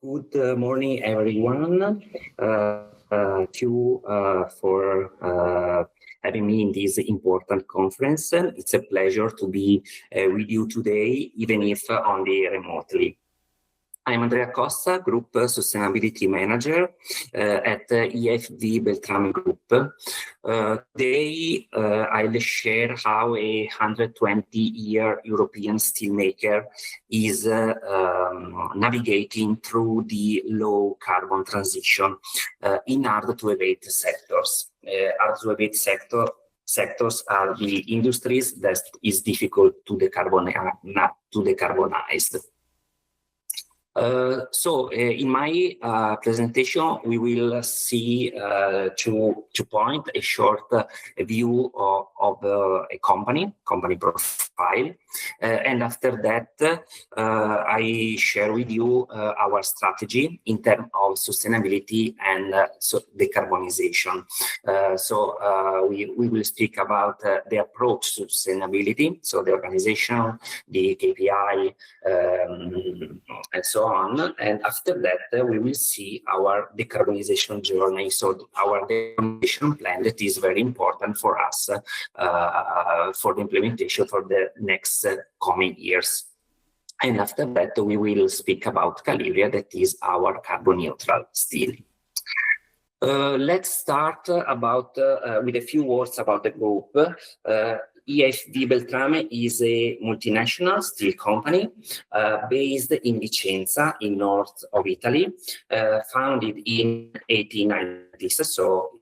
Good morning, everyone. Thank you for having me in this important conference. It's a pleasure to be with you today, even if only remotely. I'm Andrea Costa, Group Sustainability Manager at AFV Beltrame Group. Today, I'll share how a 120-year European steelmaker is navigating through the low carbon transition in hard-to-abate sectors. Hard-to-abate sectors are the industries that is difficult to decarbonize. In my presentation, we will see two points, a short view of a company profile. And after that, I share with you our strategy in terms of sustainability and decarbonization. We will speak about the approach to sustainability, so the organization, the KPI, and so on. And after that, we will see our decarbonization journey. So our decarbonization plan that is very important for us for the implementation for the next coming years. And after that, we will speak about Calibria, that is our carbon neutral steel. Let's start with a few words about the group. AFV Beltrame is a multinational steel company based in Vicenza, in north of Italy, founded in 1890s. So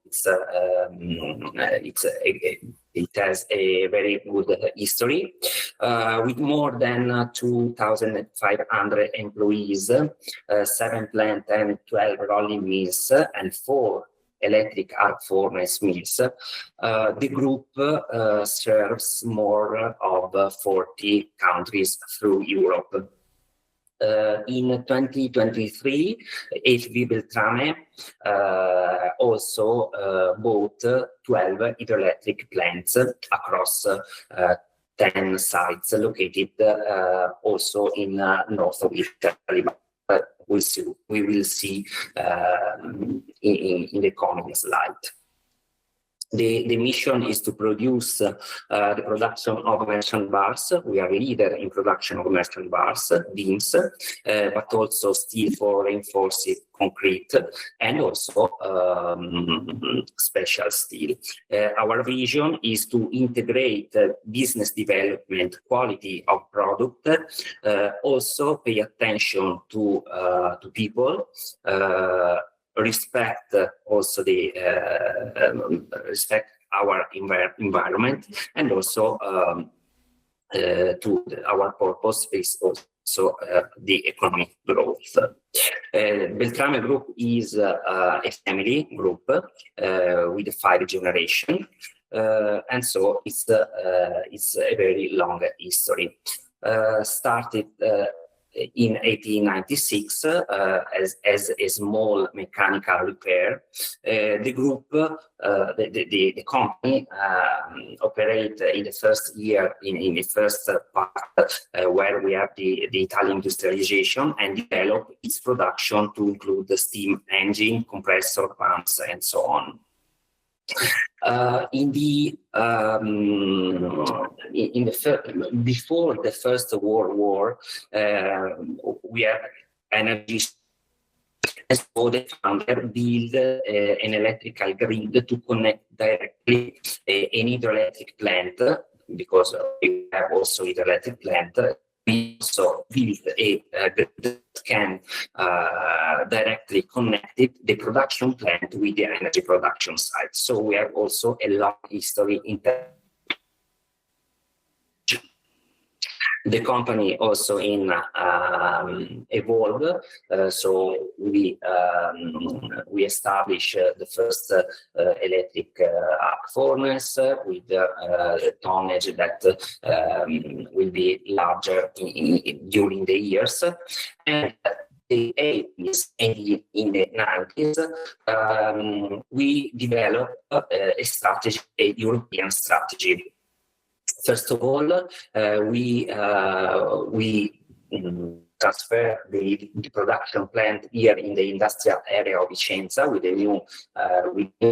it has a very good history, with more than 2,500 employees, 7 plants and 12 rolling mills, and 4 electric arc furnace mills. The group serves more of 40 countries through Europe. In 2023, AFV Beltrame also bought 12 hydroelectric plants across 10 sites located also in north of Italy. We will see in the coming slide. The mission is to produce the production of merchant bars. We are a leader in production of merchant bars, beams, but also steel for reinforced concrete, and also special steel. Our vision is to integrate business development, quality of product, also pay attention to people, respect also the respect our environment, and also to our purpose is also the economic growth. Beltrame Group is a family group with 5 generations, and so it's a very long history. Started in 1896 as a small mechanical repair. The group, the company operate in the first year, in the first part where we have the Italian industrialization, and develop its production to include the steam engine, compressor, pumps, and so on. Before the First World War, we have energy. So the founder built an electrical grid to connect directly an hydroelectric plant, because we have also hydroelectric plant. We also built a grid that can directly connect the production plant with the energy production site. So we have also a long history in that. The company also evolved. So we established the first electric arc furnace with tonnage that will be larger during the years. And the 80s and in the 90s, we developed a European strategy. First of all, we transfer the production plant here in the industrial area of Vicenza with a new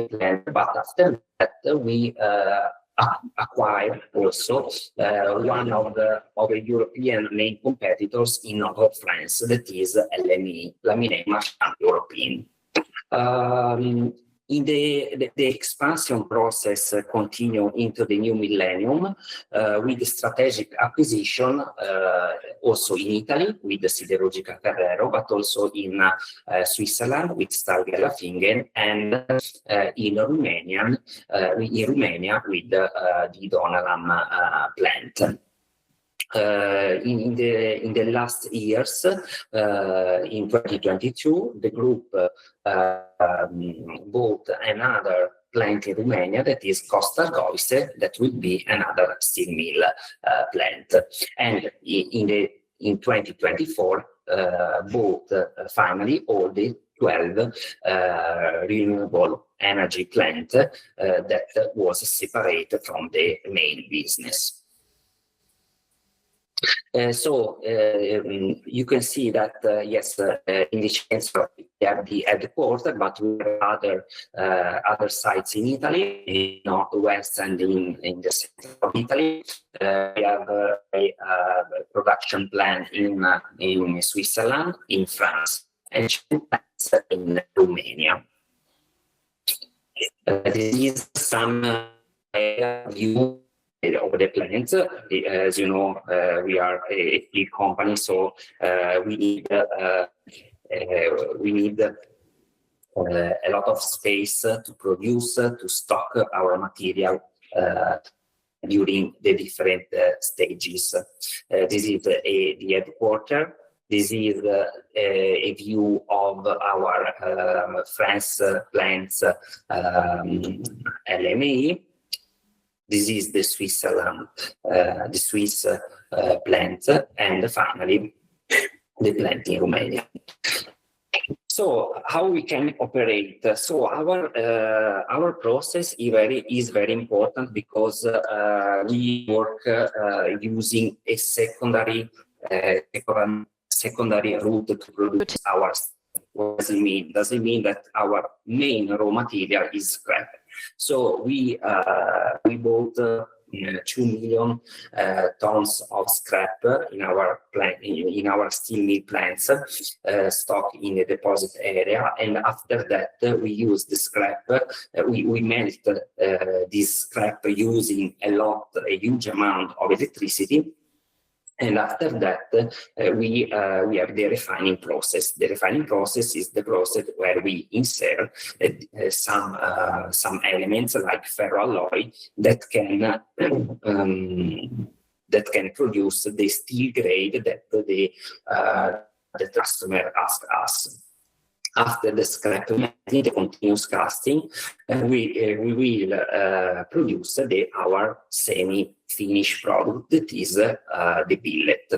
plant. But after that, we acquired also one of the European main competitors in north of France, that is LME, Laminate Marchand European. In the expansion process continue into the new millennium with the strategic acquisition also in Italy with the Siderurgica Ferrero, but also in Switzerland with Stahlgräberfingen, and in Romania with the Donalam plant. In the last years, in 2022, the group bought another plant in Romania, that is Costa Goise, that will be another steel mill plant. And in 2024, bought finally all the 12 renewable energy plant that was separated from the main business. So you can see that yes, in Vicenza we have the headquarters, but we have other sites in Italy, in northwest and in the center of Italy. We have a production plant in Switzerland, in France, and in Romania. This is some view of the plants. As you know, we are a big company, so we need a lot of space to produce, to stock our material during the different stages. This is the headquarters. This is a view of our France plants, LME. This is the Switzerland, the Swiss plant, and finally the plant in Romania. So how we can operate? So our process is very important because we work using a secondary route to produce ours. What does it mean? Does it mean that our main raw material is scrap? So we bought 2 million tons of scrap in our plant, in our steel mill plants, stock in the deposit area, and after that we use the scrap. We melt this scrap using a huge amount of electricity. And after that, we have the refining process. The refining process is the process where we insert some elements like ferroalloy that can produce the steel grade that the customer asks us. After the scrap melting, the continuous casting, we will produce our semi-finished product, that is the billet.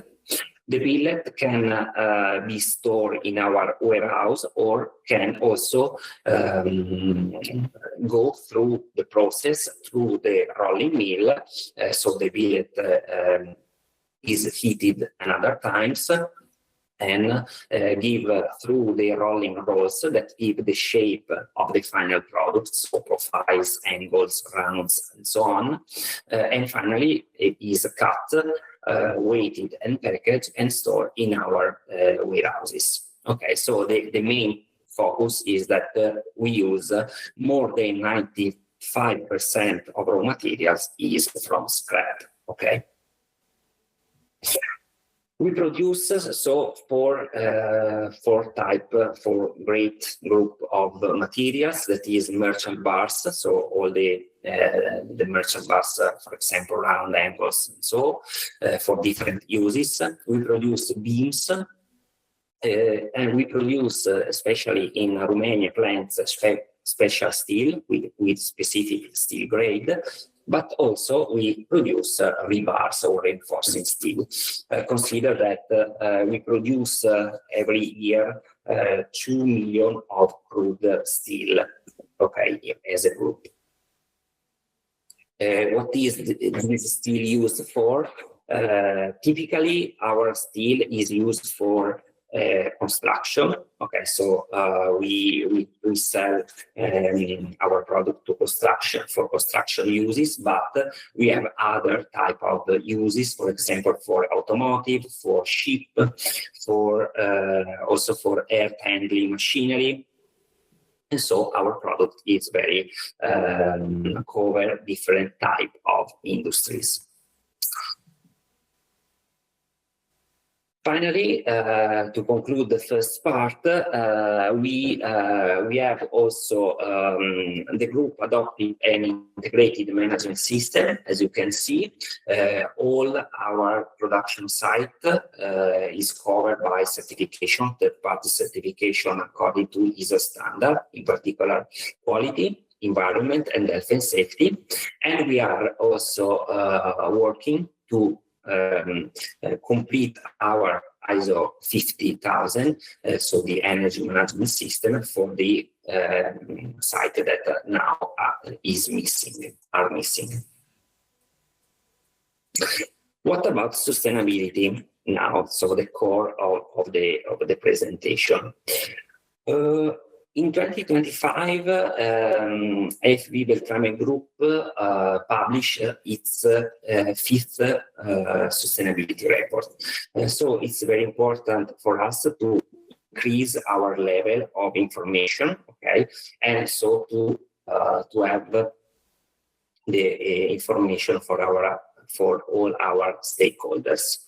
The billet can be stored in our warehouse or can also go through the process through the rolling mill. So the billet is heated another times, and give through the rolling rolls that give the shape of the final product, so profiles, angles, rounds, and so on. And finally, it is cut, weighted, and packaged and stored in our warehouses. Okay, so the main focus is that we use more than 95% of raw materials is from scrap. Okay. We produce four great group of materials, that is merchant bars, so all the merchant bars, for example, round angles, and so for different uses. We produce beams, and we produce, especially in Romania plants, special steel with specific steel grade. But also we produce rebars or reinforcing steel. Consider that we produce every year 2 million of crude steel, okay, as a group. What is this steel used for? Typically, our steel is used for construction. Okay, so we sell our product to construction uses, but we have other type of uses, for example, for automotive, for ship, for also for air handling machinery. And so our product is very cover different type of industries. Finally, to conclude the first part, we have also the group adopted an integrated management system. As you can see, all our production site is covered by certification, third-party certification according to ISO standard, in particular quality, environment, and health and safety. And we are also working to complete our ISO 50000, so the energy management system for the site that now are missing. What about sustainability now? So the core of the presentation. In 2025, AFV Beltrame Group published its fifth sustainability report. So it's very important for us to increase our level of information, okay, and so to have the information for all our stakeholders.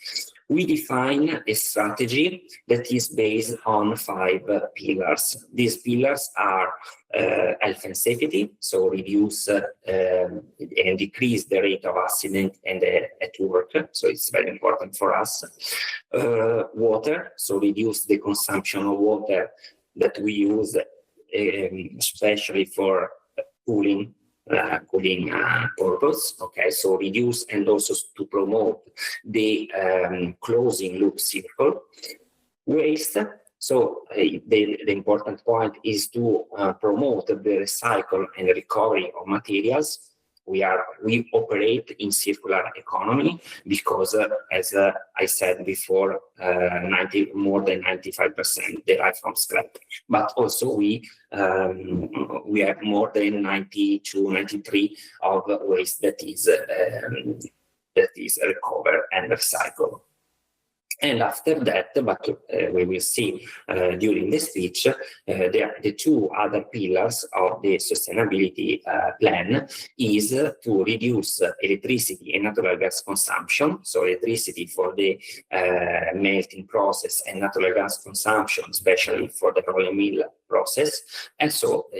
We define a strategy that is based on 5 pillars. These pillars are health and safety, so reduce and decrease the rate of accident and at work, so it's very important for us. Water, so reduce the consumption of water that we use, especially for cooling purpose. Okay, so reduce and also to promote the closing loop circle. Waste, so the important point is to promote the recycle and recovery of materials. We operate in circular economy because, as I said before, more than 95% derive from scrap. But also we have more than 92-93% of waste that is recovered and recycled. And after that, but we will see during the speech, the 2 other pillars of the sustainability plan is to reduce electricity and natural gas consumption. So electricity for the melting process and natural gas consumption, especially for the rolling mill process. And so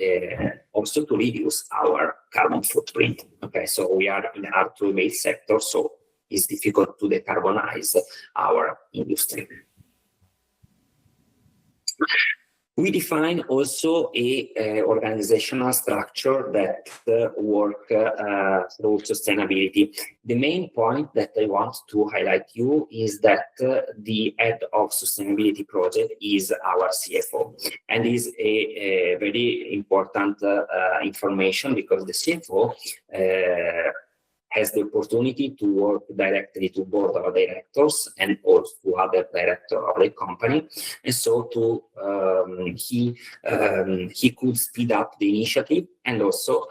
also to reduce our carbon footprint. Okay, so we are in the hard-to-abate sector, so it's difficult to decarbonize our industry. We define also a organizational structure that work through sustainability. The main point that I want to highlight you is that the head of sustainability project is our CFO, and is a very important information because the CFO has the opportunity to work directly to board of directors and also to other directors of the company, and so he could speed up the initiative and also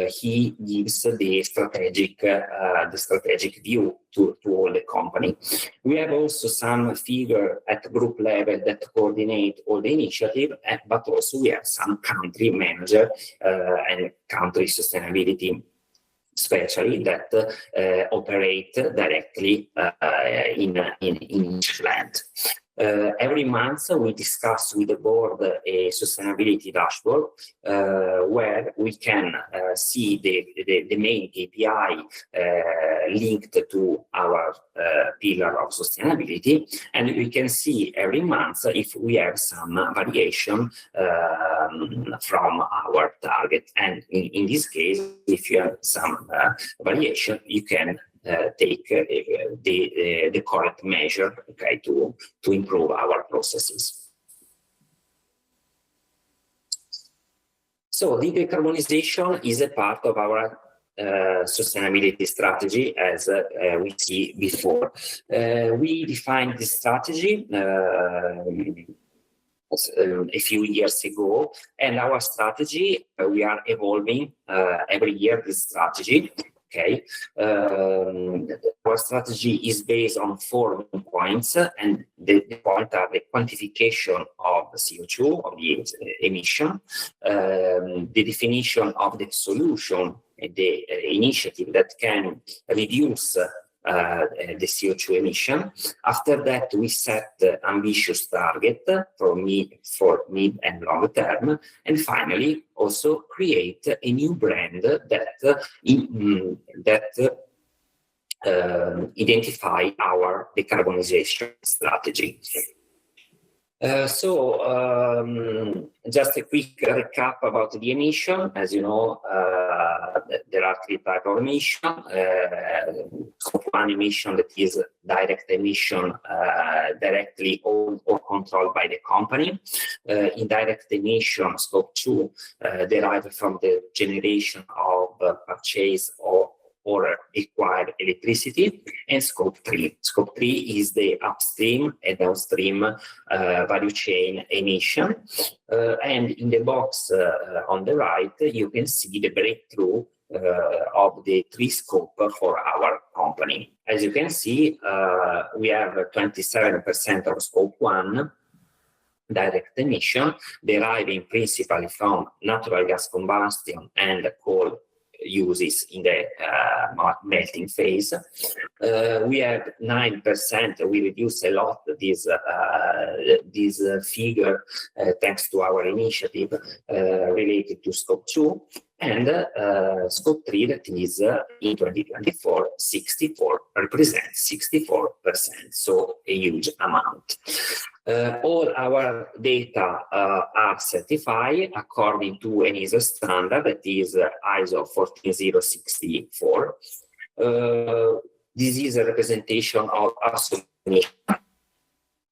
he gives the strategic view to all the company. We have also some figure at group level that coordinate all the initiative, but also we have some country manager and country sustainability especially that operate directly in each plant. Every month we discuss with the board a sustainability dashboard where we can see the main KPI linked to our pillar of sustainability, and we can see every month if we have some variation from our target. And in this case, if you have some variation, you can take the correct measure, okay, to improve our processes. So the decarbonization is a part of our sustainability strategy, as we see before. We defined this strategy a few years ago, and our strategy, we are evolving every year this strategy. Okay, our strategy is based on 4 main points, and the points are the quantification of CO2, of the emission, the definition of the solution, the initiative that can reduce the CO2 emission. After that, we set ambitious target for mid and long term, and finally also create a new brand that identify our decarbonization strategy. Just a quick recap about the emission. As you know, there are 3 types of emission. Scope 1 emission, that is direct emission, directly owned or controlled by the company. Indirect emission, Scope 2, derived from the generation of purchase or acquired electricity, and Scope 3. Scope 3 is the upstream and downstream value chain emission. And in the box on the right, you can see the breakthrough of the 3 scopes for our company. As you can see, we have 27% of Scope 1, direct emission, deriving principally from natural gas combustion and coal uses in the melting phase. We have 9%. We reduce a lot this figure thanks to our initiative related to Scope 2, and Scope 3, that is in 2024 represents 64%, so a huge amount. All our data are certified according to an ISO standard, that is ISO 14064. This is a representation of absolute emission.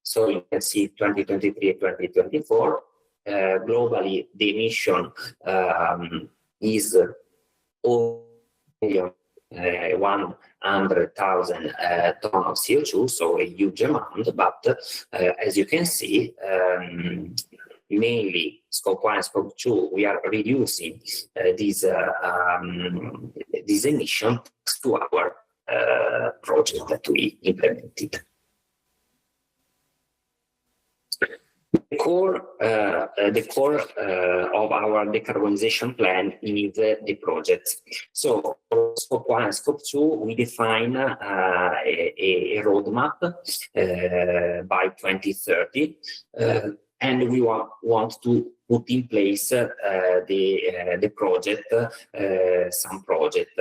So you can see 2023 and 2024. Globally, the emission is 100,000 tons of CO2, so a huge amount. But as you can see, mainly Scope 1 and Scope 2, we are reducing this emission to our project that we implemented. The core of our decarbonization plan is the project. So for Scope 1 and Scope 2, we define a roadmap by 2030, and we want to put in place the project, some project.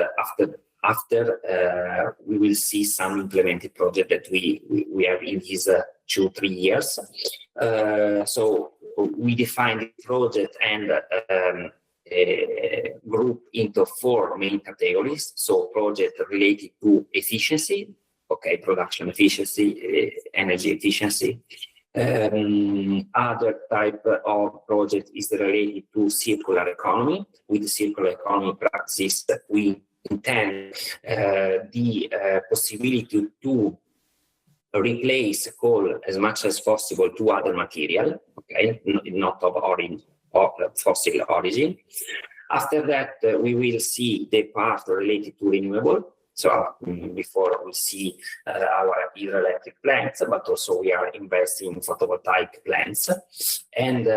After we will see some implemented project that we have in these 2-3 years. So we define the project and group into 4 main categories. So project related to efficiency, okay, production efficiency, energy efficiency. Other type of project is related to circular economy. With the circular economy practice, we intend the possibility to replace coal as much as possible to other material, okay, not of fossil origin. After that, we will see the part related to renewable. So before we see our hydroelectric plants, but also we are investing in photovoltaic plants. And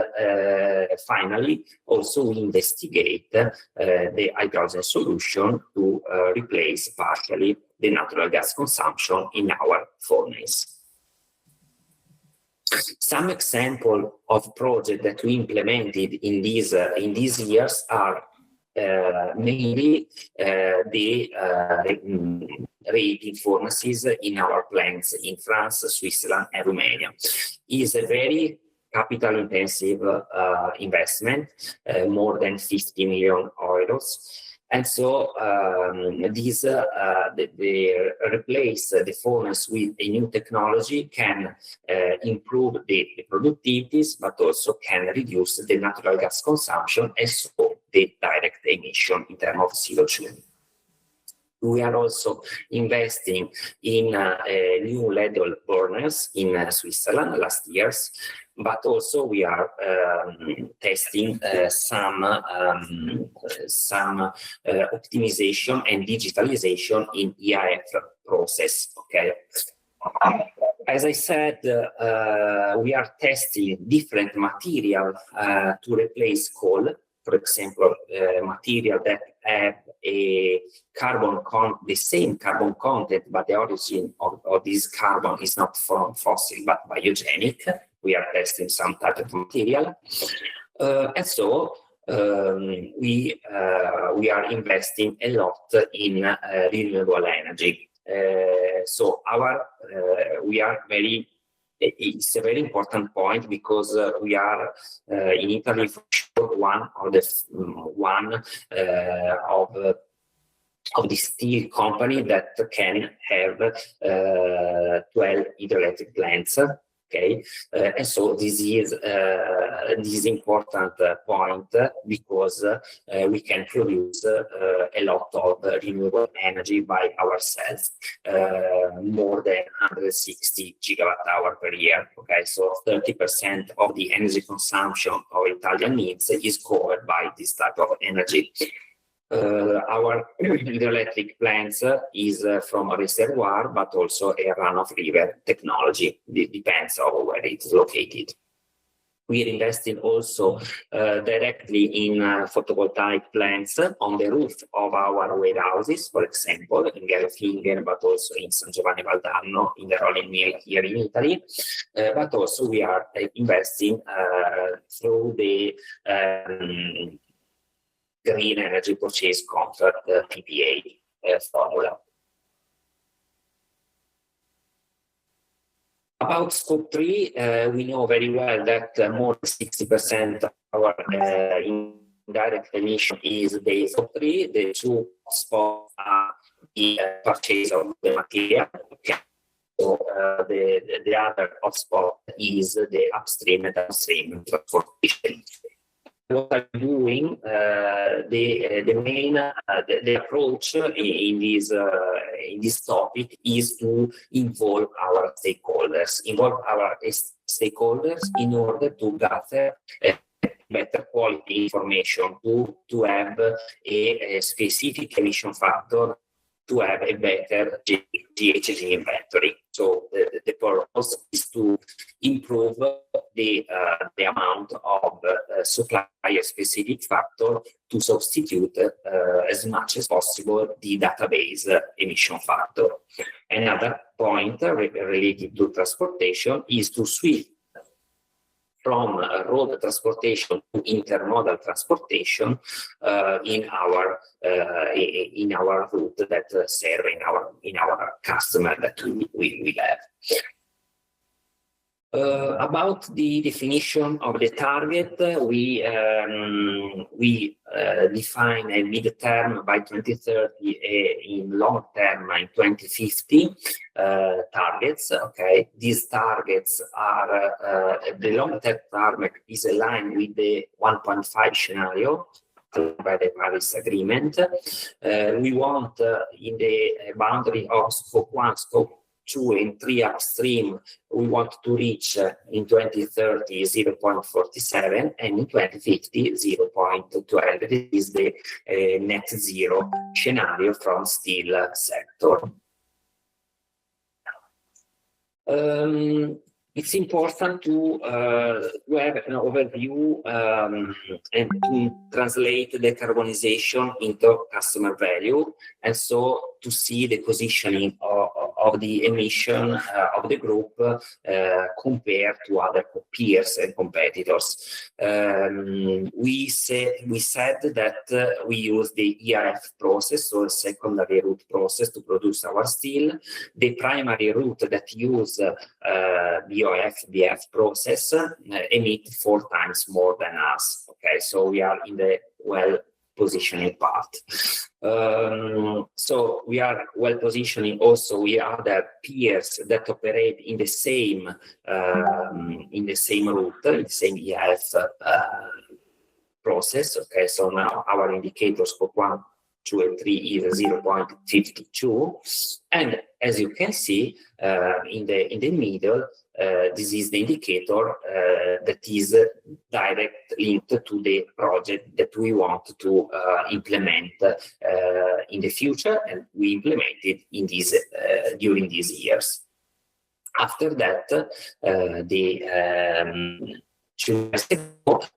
finally, also we investigate the hydrogen solution to replace partially the natural gas consumption in our furnace. Some example of projects that we implemented in these years are mainly the reheating furnaces in our plants in France, Switzerland, and Romania. It is a very capital-intensive investment, more than 50 million euros. And so they replace the furnace with a new technology can improve the productivities, but also can reduce the natural gas consumption and so the direct emission in terms of CO2. We are also investing in new ladle burners in Switzerland last years, but also we are testing some optimization and digitalization in EAF process. Okay. As I said, we are testing different material to replace coal. For example, material that have the same carbon content, but the origin of this carbon is not from fossil but biogenic. We are testing some type of material, and so we are investing a lot in renewable energy. So we are very. It's a very important point because we are in Italy for sure one of the steel company that can have 12 hydroelectric plants. Okay, and so this is important point because we can produce a lot of renewable energy by ourselves, more than 160 gigawatt hour per year. Okay, so 30% of the energy consumption of Italian needs is covered by this type of energy. Our hydroelectric plants is from a reservoir, but also a run-of-river technology. It depends on where it is located. We are investing also directly in photovoltaic plants on the roof of our warehouses, for example, in Gerofingen, but also in San Giovanni Valdarno, in the rolling mill here in Italy. But also we are investing through the Green Energy Purchase Contract, PPA formula. About Scope 3, we know very well that more than 60% of our indirect emission is the Scope 3. The two spots are the purchase of the material. Okay. So the other hotspot is the upstream and downstream transportation. What I'm doing, the main approach in this topic is to involve our stakeholders in order to gather better quality information, to have a specific emission factor, to have a better GHG inventory. So the purpose is to improve the amount of supplier-specific factor to substitute as much as possible the database emission factor. Another point related to transportation is to switch from road transportation to intermodal transportation in our route that serve in our customer that we have. About the definition of the target, we define a mid-term by 2030, in long term in 2050 targets. Okay, these targets are the long-term target is aligned with the 1.5 scenario by the Paris Agreement. We want in the boundary of Scope 1, Scope 2 and 3 upstream, we want to reach in 2030 0.47 and in 2050 0.12. This is the net zero scenario from steel sector. It's important to have an overview and to translate decarbonization into customer value, and so to see the positioning of the emission of the group compared to other peers and competitors. We said that we use the EAF process, so a secondary route process, to produce our steel. The primary route that use BOF process emit 4 times more than us. Okay, so we are in the well-positioning part. So we are well-positioning also with other peers that operate in the same route, in the same EAF process. Okay, so now our indicators Scope 1 2 and 3 is 0.52, and as you can see in the middle, this is the indicator that is direct linked to the project that we want to implement in the future, and we implemented in these during these years. After that,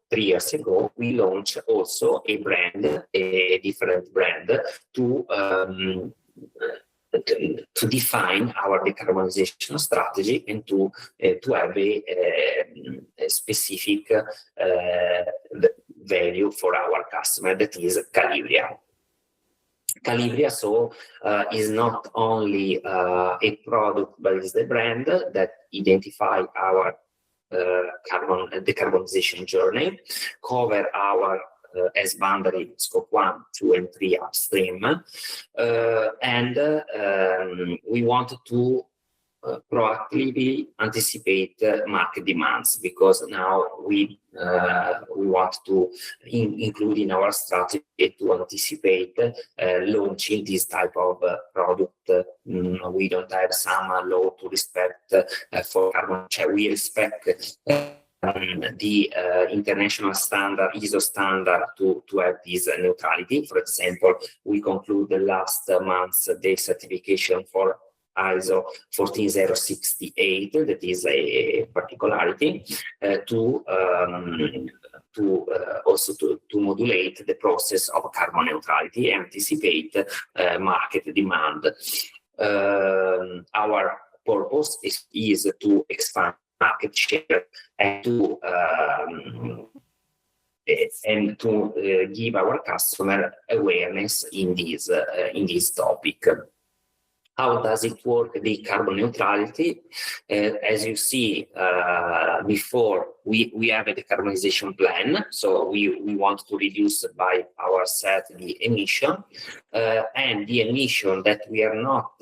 3 years ago, we launched also a different brand to define our decarbonization strategy and to have a specific value for our customer, that is Calibria. Calibria is not only a product, but is the brand that identify our decarbonization journey, cover our as boundary scope 1, 2, and 3 upstream, and we want to proactively anticipate market demands, because now we want to include in our strategy to anticipate launching this type of product. We don't have some law to respect for carbon. We respect the international standard, ISO standard, to have this neutrality. For example, we concluded last month the certification for ISO 14068, that is a particularity, to modulate the process of carbon neutrality and anticipate market demand. Our purpose is to expand market share and to give our customer awareness in this topic. How does it work, the carbon neutrality? As you see before, we have a decarbonization plan, so we want to reduce by ourselves the emission, and the emission that we are not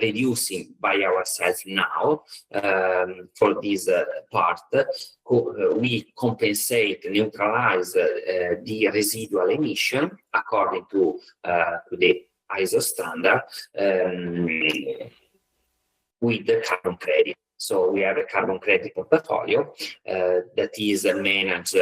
reducing by ourselves now for this part, we compensate, neutralize the residual emission according to the ISO standard with the carbon credit. So we have a carbon credit portfolio that is managed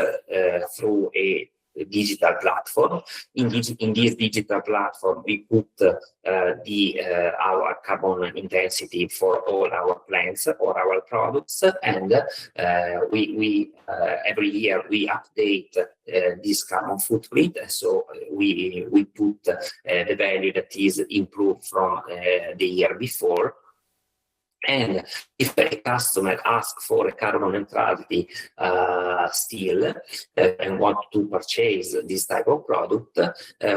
through a digital platform. In this digital platform, we put our carbon intensity for all our plants or our products, and we every year we update this carbon footprint. So we put the value that is improved from the year before. And if a customer asks for a carbon neutrality still and want to purchase this type of product,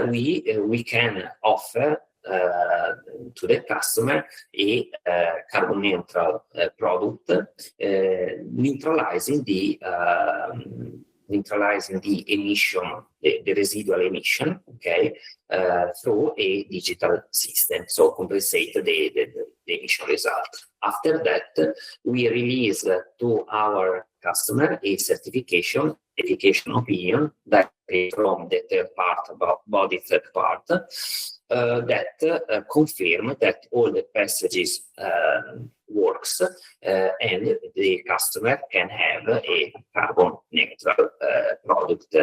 we can offer to the customer a carbon neutral product, neutralizing the emission, the residual emission, okay, through a digital system, so compensate the emission result. After that, we release to our customer a certification opinion that is from the third part, body third part, that confirm that all the passages works, and the customer can have a carbon neutral product.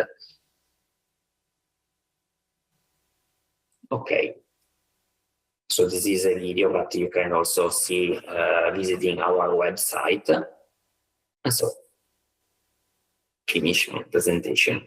Okay, so this is a video, but you can also see visiting our website. And so, finish my presentation.